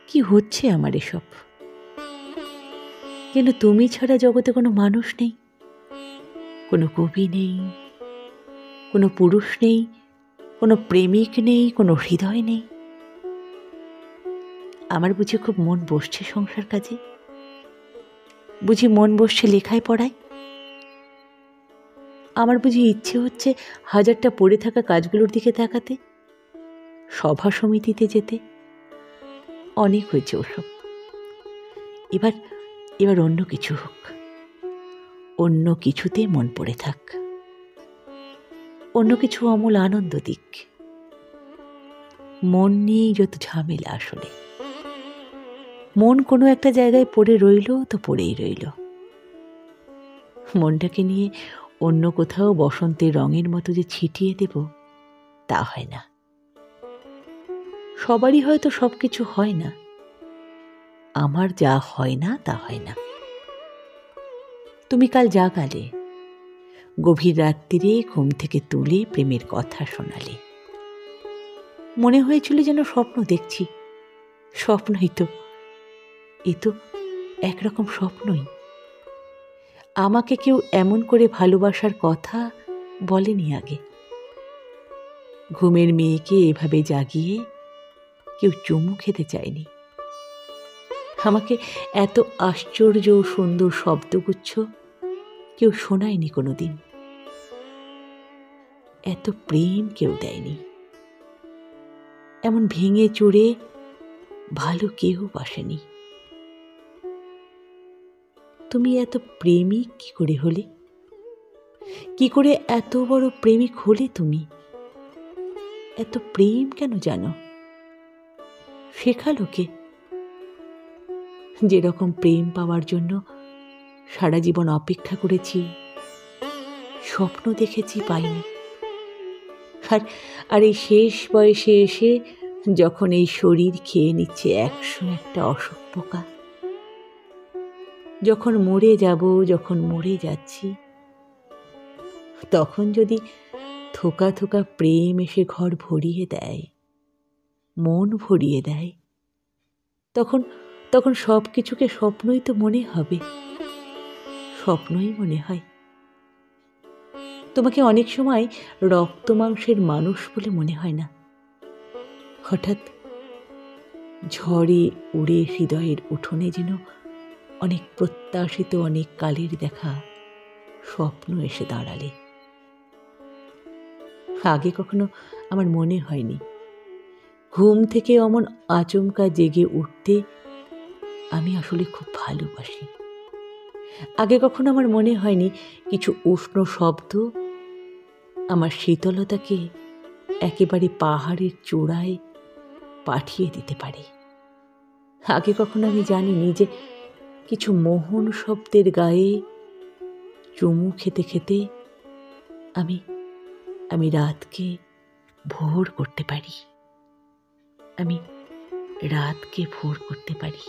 কি হচ্ছে আমার এসব? যেন তুমি ছাড়া জগতে কোনো মানুষ নেই, কোনো কবি নেই, কোনো পুরুষ নেই, কোনো প্রেমিক নেই, কোনো হৃদয় নেই। আমার বুঝি খুব মন বসছে সংসার কাজে? বুঝি মন বসছে লেখায় পড়ায়? আমার বুঝি ইচ্ছে হচ্ছে হাজারটা পড়ে থাকা কাজগুলোর দিকে তাকাতে, সভা সমিতিতে যেতে? অনেক হয়েছে ওসব। এবার এবার অন্য কিছু হোক, অন্য কিছুতে মন পড়ে থাক, অন্য কিছু অমূল আনন্দ দিক। মন নিয়েই যত ঝামেলা আসলে। মন কোনো একটা জায়গায় পড়ে রইল তো পড়েই রইল। মনটাকে নিয়ে অন্য কোথাও বসন্তের রঙের মতো যে ছিটিয়ে দেব, তা হয় না। সবারই হয়তো সব কিছু হয় না, আমার যা হয় না তা হয় না। তুমি কাল জাগালে, গভীর রাত্রিরে ঘুম থেকে তুলে প্রেমের কথা শোনালে। মনে হয়েছিল যেন স্বপ্ন দেখছি। স্বপ্নই তো, এ তো একরকম স্বপ্নই। আমাকে কেউ এমন করে ভালোবাসার কথা বলেনি আগে। ঘুমের মেয়েকে এভাবে জাগিয়ে কেউ চুমু খেতে চায়নি। আমাকে এত আশ্চর্য সুন্দর শব্দগুচ্ছ কেউ শোনায়নি কোনোদিন। এত প্রেম কেউ দেয়নি। এমন ভেঙে চুরে ভালো কেউ বাসেনি। তুমি এত প্রেমিক কি করে হলে? কি করে এত বড় প্রেমিক হলে তুমি? এত প্রেম কেন জানো? শেখালো কে? যেরকম প্রেম পাওয়ার জন্য সারা জীবন অপেক্ষা করেছি, স্বপ্ন দেখেছি, পাইনি। আর এই শেষ বয়সে এসে যখন এই শরীর খেয়ে নিচ্ছে 101টা অসুখ পোকা, যখন মরে যাব, যখন মরে যাচ্ছি, তখন যদি থোকা থোকা প্রেম এসে ঘর ভরিয়ে দেয়, মন ভরিয়ে দেয়, তখন সব কিছুকে স্বপ্নই তো মনে হবে। স্বপ্নই মনে হয়। তোমাকে অনেক সময় রক্ত মাংসের মানুষ বলে মনে হয় না। হঠাৎ ঝড়ে উড়ে হৃদয়ের উঠোনে যেন অনেক প্রত্যাশিত, অনেক কালের দেখা স্বপ্ন এসে দাঁড়ালে। আগে কখনো আমার মনে হয়নি ঘুম থেকে অমন আচমকা জেগে উঠতে আমি আসলে খুব ভালোবাসি। আগে কখনো আমার মনে হয়নি কিছু উষ্ণ শব্দ আমার শীতলতাকে একেবারে পাহাড়ের চূড়ায় পাঠিয়ে দিতে পারে। আগে কখনো আমি জানিনি যে কিছু মোহন শব্দের গায়ে চুমু খেতে খেতে আমি রাতকে ভোর করতে পারি। আমি রাতকে ভোর করতে পারি।